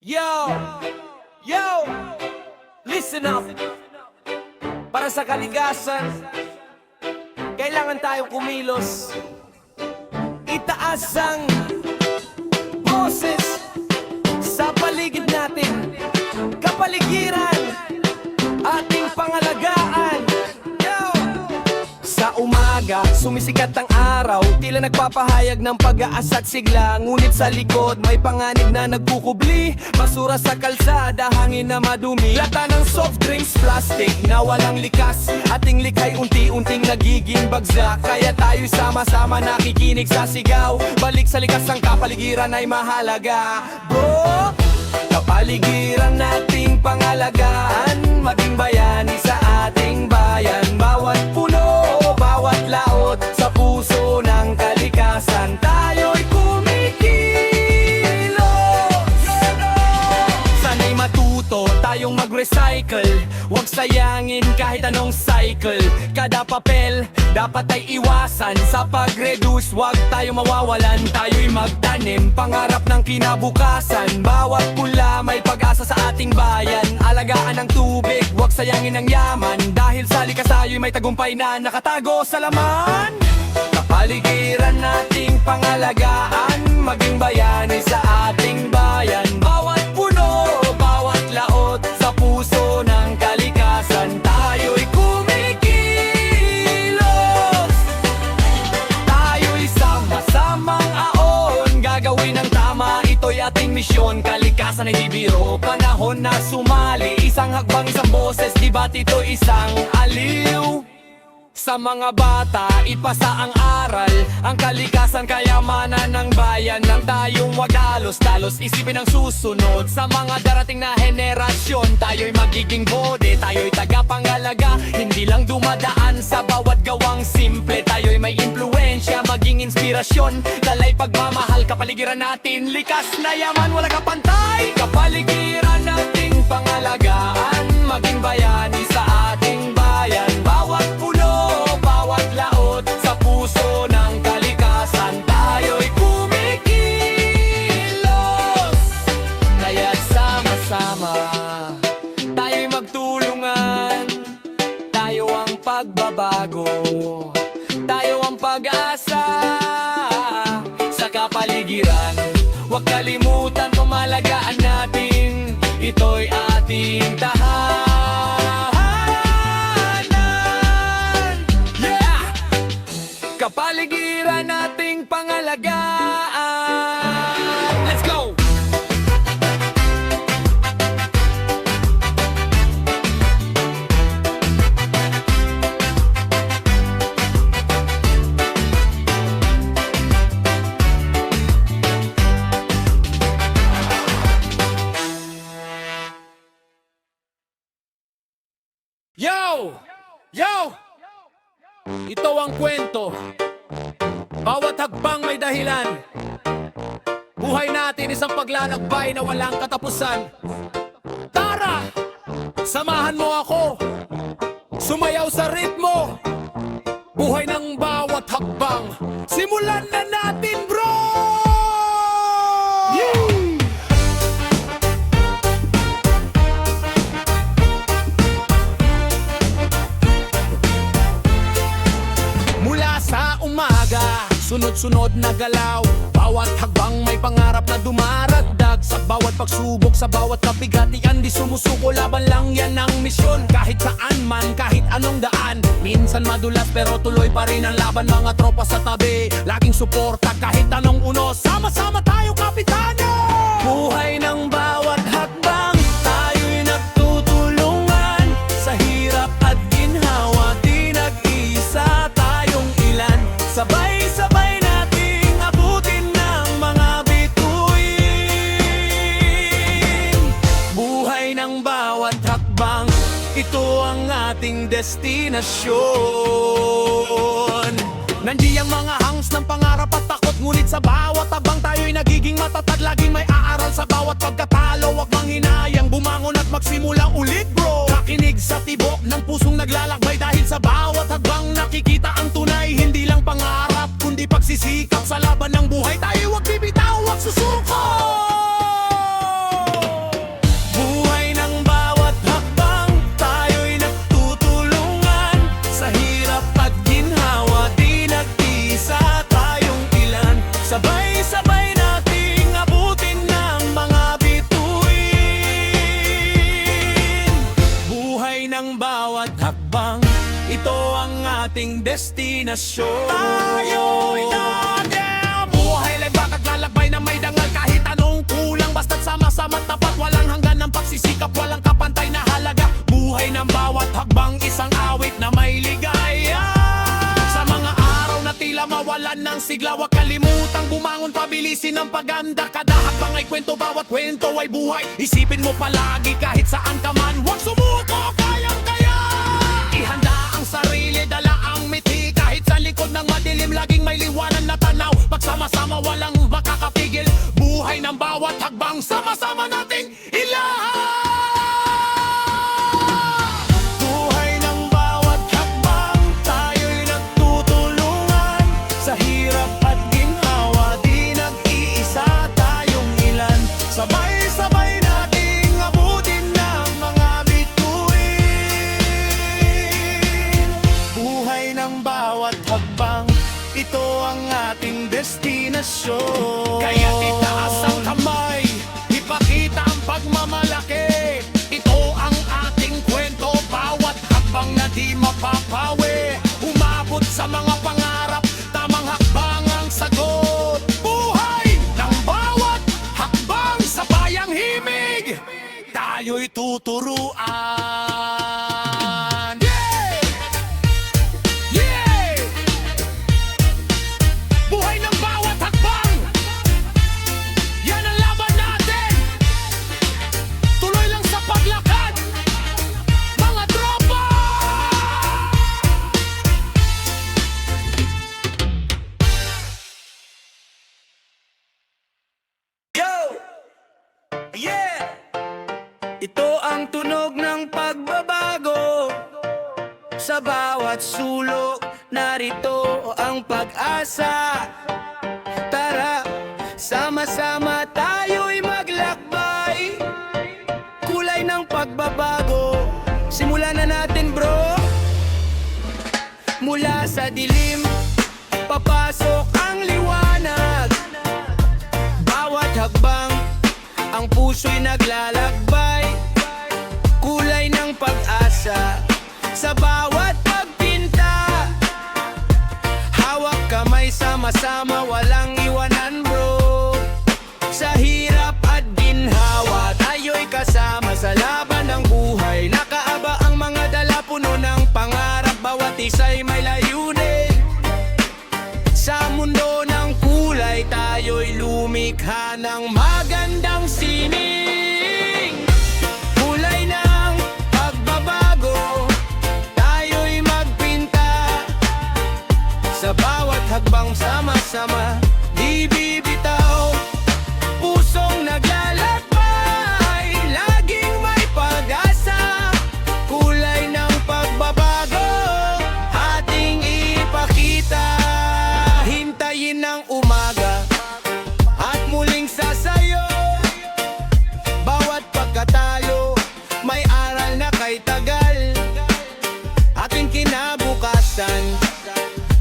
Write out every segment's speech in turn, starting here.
Yo! Yo! Listen up! Para sa kalikasan, kailangan tayong kumilos. Itaas ang boses sa paligid natin. Kapaligiran, ating pangalagaan. Yo! Sa umaga, sumisikat ang araw, tila nagpapahayag ng pag-aasa at sigla. Ngunit sa likod, may panganib na nagkukubli. Basura sa kalsada, hangin na madumi. Lata ng soft drinks, plastic na walang likas. Ating likha'y unti-unting nagiging bagsak. Kaya tayo'y sama-sama nakikinig sa sigaw. Balik sa likas, ang kapaligiran ay mahalaga. Bro, kapaligiran nating pangalagaan, maging bayani sa ating bayan. Bawat puno, bawat laot, sa puso ng kalikasan tayo'y kumikilos. Sana'y matuto tayong mag-recycle, huwag sayangin kahit anong cycle. Kada papel dapat ay iwasan, sa pag-reduce huwag tayo mawawalan. Tayo'y magtanim, pangarap ng kinabukasan. Bawat pula may pag-asa sa ating bayan. Alagaan ang tubig, huwag sayangin ang yaman. Dahil sa likas tayo'y may tagumpay na nakatago sa laman. Kapaligiran nating pangalagaan, maging bayani sa ating bayan. Bawat puno, bawat laot, sa puso ng kalikasan tayo'y kumikilos. Tayo'y sama-samang aon, gagawin ang tama, ito'y ating misyon. Kalikasan ay di biro, panahon na sumali. Isang hakbang, isang boses, diba't ito'y isang aliw. Sa mga bata, ipasa ang aral, ang kalikasan, kayamanan ng bayan. Nang tayong wagalos-talos, isipin ang susunod. Sa mga darating na henerasyon, tayo'y magiging bode, tayo'y tagapangalaga. Hindi lang dumadaan sa bawat gawang simple. Tayo'y may impluensya, maging inspirasyon. Dalay pagmamahal, kapaligiran natin, likas na yaman, wala kapantay. Kapaligiran nating pangalagaan, maging bayani sa ating bayan. Bawat puno, bawat laot, sa puso ng kalikasan tayo'y kumikilos. Kaya't sama-sama tayo'y magtulungan. Tayo ang pagbabago, tayo ang pag-asa sa kapaligiran. Huwag kalimutan, pamalagaan natin, ito'y ating tahanan. Yeah! Kapaligiran nating pangalagaan. Let's go! Yo! Yo! Ito ang kwento. Bawat hakbang may dahilan. Buhay natin isang paglalakbay na walang katapusan. Tara! Samahan mo ako, sumayaw sa ritmo. Buhay ng bawat hakbang, simulan na natin, bro! Mula sa umaga, sunod-sunod na galaw. Bawat hakbang may pangarap na dumaragdag. Sa bawat pagsubok, sa bawat kapigatian, di sumusuko, laban lang yan ang misyon. Kahit saan man, kahit anong daan, minsan madulas pero tuloy pa rin ang laban. Mga tropa sa tabi, laging suporta kahit anong unos. Sama-sama tayo, kapitano! Buhay ng bawat hakbang, tayo'y nagtutulungan. Sa hirap at ginhawa, di nag-iisa tayong ilan. Sabay-sabay nating abutin ng mga bituin. Buhay ng bawat hakbang, ito ang ating destinasyon. Nandiyan mga hangs ng pangarap at takot, ngunit sa bawat hakbang tayo'y nagiging matatag. Laging may aaral sa bawat pagkatalo, wag manghinayang bumangon at magsimula ulit, bro. Nakinig sa tibok ng pusong naglalakbay, dahil sa bawat hakbang nakikita ang tunay. Hindi lang pangarap, kundi pagsisikap sa laban ng buhay. Tayo wag bibitaw, wag susuko. ating destinasyon. Tayo'y dadel, buhay ay bakag lalakbay na may dangal. Kahit anong kulang, basta't sama-sama tapat. Walang hanggan ng pagsisikap, walang kapantay na halaga. Buhay ng bawat hakbang, isang awit na may ligaya. Sa mga araw na tila mawalan ng sigla, wag kalimutang bumangon, pabilisin ang paganda. Kada hakbang ay kwento, bawat kwento ay buhay. Isipin mo palagi kahit saan ka man, huwag sumuko, kayang-kaya. Ihanda ang sarili, dala ang mithi. Kahit sa likod ng madilim, laging may liwanag na tanaw. Pagsama-sama, walang makakapigil. Buhay ng bawat hakbang, sama-sama nating ilahan. Buhay ng bawat hakbang, tayo'y nagtutulungan. Sa hirap at ginhawa, di nag-iisa tayong ilan. Sabay-sabay nating abutin ng mga bituin. Buhay ng bawat hakbang, ito ang ating destinasyon. Kaya itaas ang kamay, ipakita ang pagmamalaki. Ito ang ating kwento, bawat hakbang na di mapapawi. Umabot sa mga pangarap, tamang hakbang ang sagot. Buhay ng bawat hakbang, sa bayang himig, tayo'y tuturuan. Yeah! Yeah! Buhay ng bawat hakbang, yan ang laban natin. Tuloy lang sa paglakad, mga tropa. Yo! Yeah! Ito ang tunog ng pagbabago. Sa bawat sulok, narito ang pag-asa. Tara, sama-sama tayo'y maglakbay. Kulay ng pagbabago, simulan na natin bro. Mula sa dilim, papasok ang liwanag. Bawat hakbang, ang puso'y naglalakbay. Kulay ng pag-asa, sa bawat pagpinta. Hawak kamay, sama-sama, walang iwanan bro. Sa hirap at ginhawa, tayo'y kasama sa laban ng buhay. Nakaaba ang mga dala, puno ng pangarap. Bawat isa'y may layunin. Sa mundo ng kulay, tayo'y lumikha ng magandang sining. Kulay ng pagbabago, tayo'y magpinta. Sa bawat hakbang, sama-sama, di bibitaw. Pusong naglalakbay, laging may pag-asa. Kulay ng pagbabago, ating ipakita. Hintayin ng umaga at muling sasayo. Bawat pagkatalo, may aral na kay tagal. Ating kinabukasan,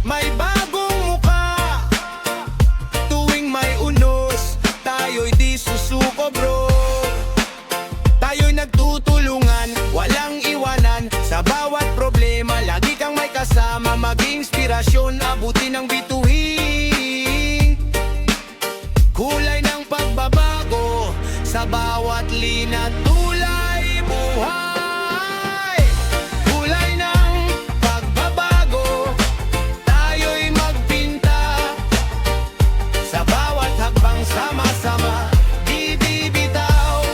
may bagong muka. Tuwing may unos, tayo'y di susuko bro. Tayo'y nagtutulungan, walang iwanan. Sa bawat problema, lagi kang may kasama. Maging inspirasyon, abutin ang bituin. Kulay ng pagbabago, sa bawat lina, tulay buhay. Kulay ng pagbabago, tayo'y magpinta. Sa bawat hakbang, sama-sama, di bibitaw.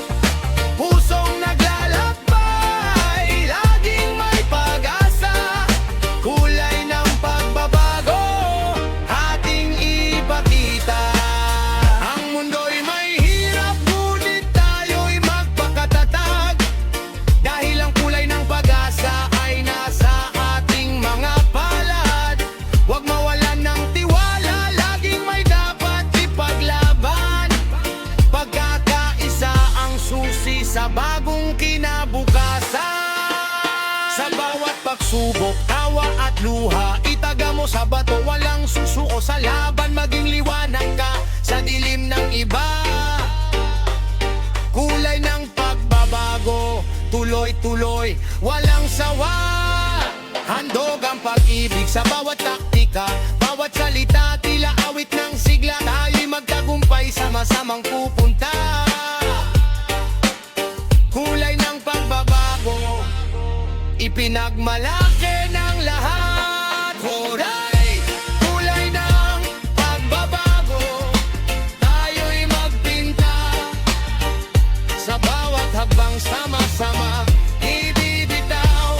Pusong naglalakbay, laging may pag-asa. Kulay ng pagbabago, ating ipakita. Ang mundo'y may hirap, ngunit tayo'y magpakatatag. Dahil ang kulay ng pag-asa ay nasa ating mga palad. Huwag mawalan ng tiwala, laging may dapat ipaglaban. Pagkakaisa ang susi sa bagong kinabukasan. Sa bawat pagsubok, tawa at luha, itaga mo sa bato, walang susuko sa laban. Maging liwanag ka sa dilim ng iba. Kulay ng pagbabago, tuloy-tuloy, walang sawa. Handog ang pag-ibig sa bawat taktika, bawat salita tila awit ng sigla. Tayo'y magtagumpay sama-samang pupunta. Kulay ng pagbabago, ipinagmalaki ng lahat. Kulay, kulay ng pagbabago, tayo'y magpinta. Sa bawat hakbang sama-sama ibibitaw.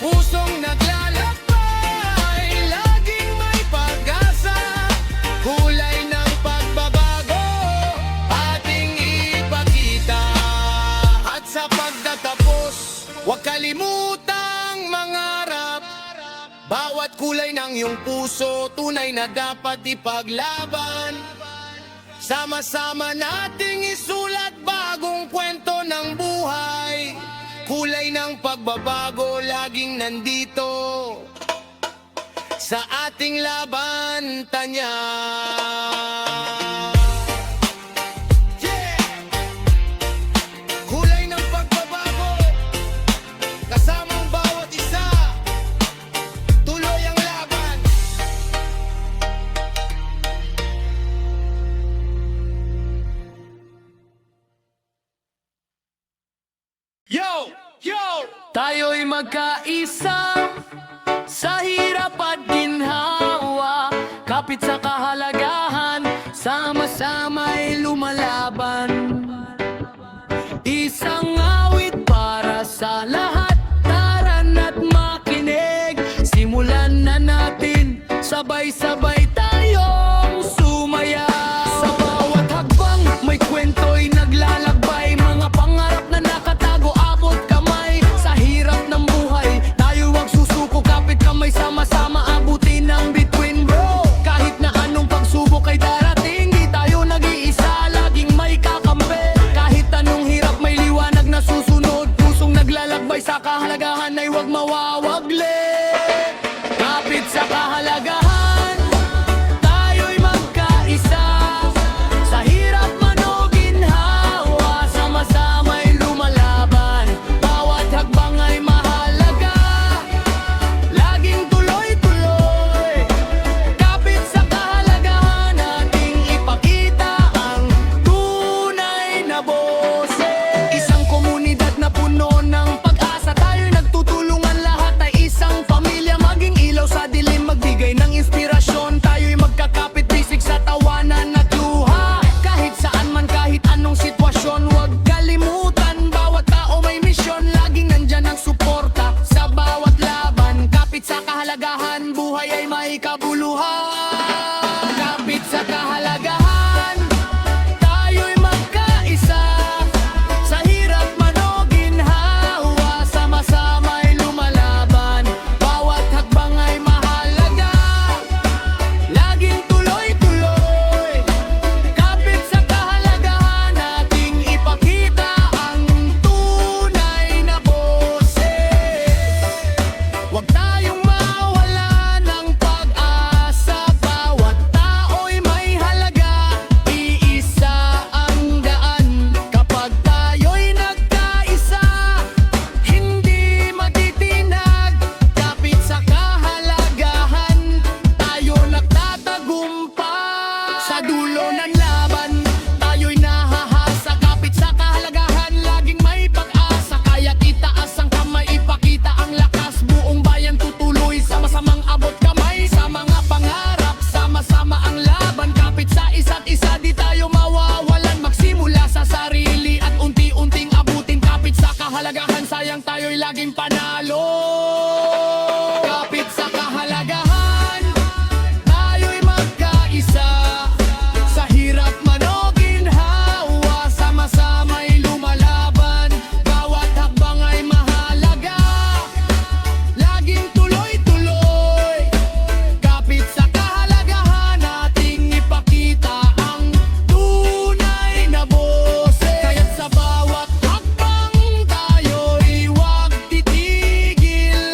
Pusong naglalakbay, laging may pag-asa. Kulay ng pagbabago, ating ipakita. At sa pagtatapos, huwag kalimutang mangarap. Bawat kulay ng iyong puso, tunay na dapat ipaglaban. Sama-sama nating isulat bagong kwento ng buhay. Kulay ng pagbabago laging nandito sa ating laban tanya. Yeah! Kulay ng pagbabago, kasama ang bawat isa, tuloy ang laban. Yo! Yo! Tayo'y magkaisa sa hirap at ginhawa, kapit sa kahalagahan, sama-sama'y lumalaban. Isang awit para sa lahat, taran at makinig. Simulan na natin, sabay-sabay tayong sumayaw. Sa bawat hakbang, may kwento'y naglalakbay, mga pangarap na nakatago, abot kamay. Sa hirap ng buhay, tayo wag susuko, kapit kamay, sama-sama abutin ang bituin, bro. Kahit na anong pagsubok ay darating, di tayo nag-iisa, laging may kakampi. Kahit anong hirap, may liwanag na susunod, pusong naglalakbay sa kahalagahan ay wag mawawagli. Kapit sa kahalagahan, tayo'y magkaisa. Sa hirap man o ginhawa, sama-sama'y lumalaban. Bawat hakbang ay mahalaga, laging tuloy-tuloy. Kapit sa kahalagahan, ating ipakita ang tunay na boses. Isang komunidad na puno ng pag-asa, tayo'y nagtutulungan, lahat ay isang pamilya. Maging ilaw sa dilim, magbigay ng inspirasyon. Tayo'y magkakapit, bisig sa tawanan at luha. Kahit saan man, kahit anong sitwasyon, huwag kalimutan, bawat tao may misyon. Laging nandyan ang suporta sa bawat laban. Kapit sa kahalagahan, buhay ay may kabuluhan. Kapit sa kahalagahan, tayo'y magkaisa. Sa hirap man o ginhawa, sama-sama'y lumalaban. Bawat hakbang ay mahalaga, laging tuloy-tuloy. Kapit sa kahalagahan, ating ipakita ang tunay na boses. Huwag tayong mawala ng pag-asa, bawat tao'y may halaga. Iisa ang daan, kapag tayo'y nagkaisa, hindi matitinag. Kapit sa kahalagahan, tayo nagtatagumpay. Sa dulo ng laban, tayo'y nahahasa. Kapit sa kahalagahan, laging may pag-asa. Kaya't itaas ang kamay, ipakita ang lakas. Buong bayan tutuloy, sama-samang abot kamay. Sa mga pangarap, sama-sama ang laban. Kapit sa isa't isa, di tayo mawawalan. Magsimula sa sarili at unti-unting abutin. Kapit sa kahalagahan, sayang tayo'y laging panalo. Kapit sa kahalagahan, tayo'y magkaisa. Sa hirap man o ginhawa, sama-sama'y lumalaban. Bawat hakbang ay mahalaga, laging tuloy-tuloy. Kapit sa kahalagahan, ating ipakita ang tunay na boses. Kaya't sa bawat hakbang, tayo'y huwag titigil.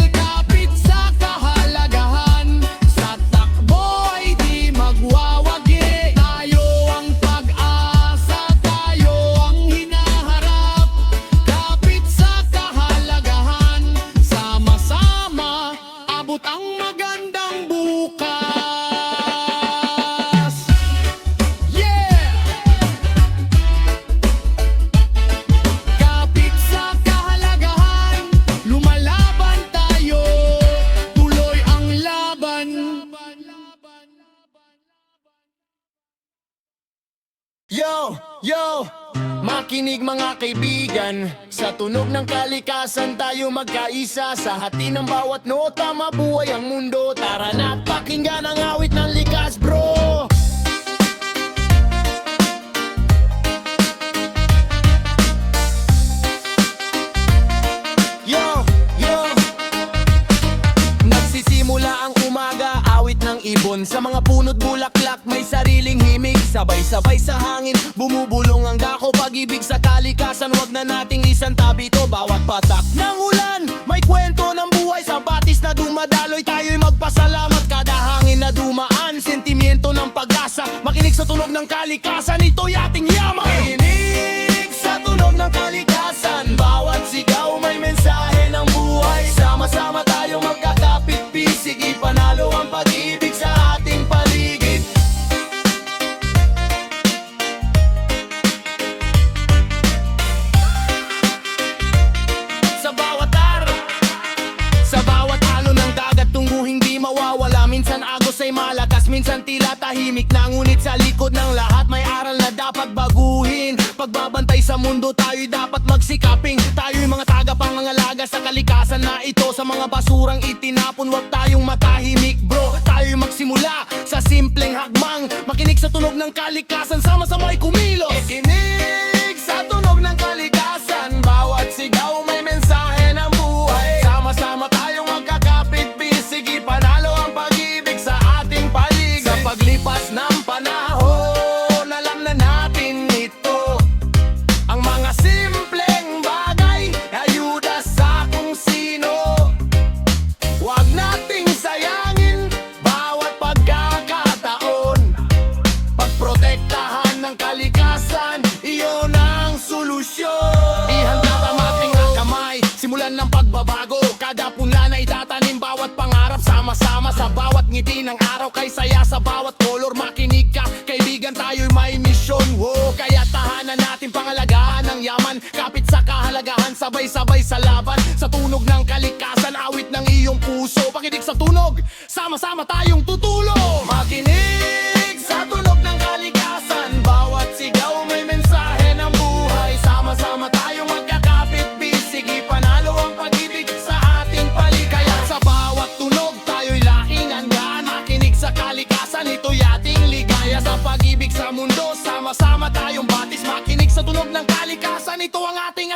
makinig mga kaibigan. Sa tunog ng kalikasan tayo magkaisa. Sa hati ng bawat nota mabuhay ang mundo. Tara na't pakinggan ang awit ng likas, bro. Yo, yo. Nagsisimula ang umaga, awit ng ibon. Sa mga puno't bulaklak may sariling himig. Sabay-sabay sa hangin, bumubulong ang dako. Pag-ibig sa kalikasan, wag na nating isantabi to. Bawat patak ng ulan, may kwento ng buhay. Sa batis na dumadaloy, tayo'y magpasalamat. Kada hangin na dumaan, sentimiento ng pag-asa. Makinig sa tunog ng kalikasan, ito'y ating yaman. Makinig sa tunog ng kalikasan, bawat sigaw may mensahe ng buhay. Sama-sama tayong magkakapit-bisig, ipanalo ang pag-ibig sa ating paligid. Sa bawat araw, sa bawat alon ng dagat, tungguhing di mawawala. Minsan agos ay malakas, minsan tila tahimik na. Ngunit sa likod ng lahat may aral na dapat baguhin. Pagbabantay sa mundo tayo'y dapat magsikaping. Tayo'y mga tagapangangalaga sa kalikasan na ito. Sa mga basurang itinapon, wag tayong matahimik, bro. Tayo'y magsimula sa simpleng hakbang. Makinig sa tunog ng kalikasan, sama-sama'y kumilos. Ikinig sa tunog ng kalikasan, bawat sigaw may mensahe ng buhay. Sama-sama tayong magkakapit-bisig, ipanalo ang pag-ibig sa ating paligid. Sa paglipas ng panahon, alam na natin ito. Ang mga simpleng bagay, ayuda sa kung sino. Huwag nating sayangin bawat pagkakataon. Pagprotektahan ng kalikasan, iyon ang solusyon. Ihanda ang ating kamay, simulan ng pagbabago. Kada punla na itatanim, bawat pangarap. Sama-sama sa bawat ngiti ng araw. Kay saya sa bawat kolor, makinig ka kaibigan, tayo'y may misyon. Kaya tahanan natin pangalagaan ng yaman. Kapit sa kahalagahan, sabay-sabay sa laban. Sa tunog ng kalikasan, awit ng iyong puso. Pakinig sa tunog, sama-sama tayong tutulong. Makinig sa tunog ng kalikasan, bawat sigaw may mensahe ng buhay. Sama-sama tayong magkakapit-bisig, ipanalo ang pag-ibig sa ating paligid. Kaya sa bawat tunog tayo'y laking handa. Makinig sa kalikasan, ito'y ating ligaya. Sa pag-ibig sa mundo, sama-sama tayong batis. Makinig sa tunog ng kalikasan, ito ang ating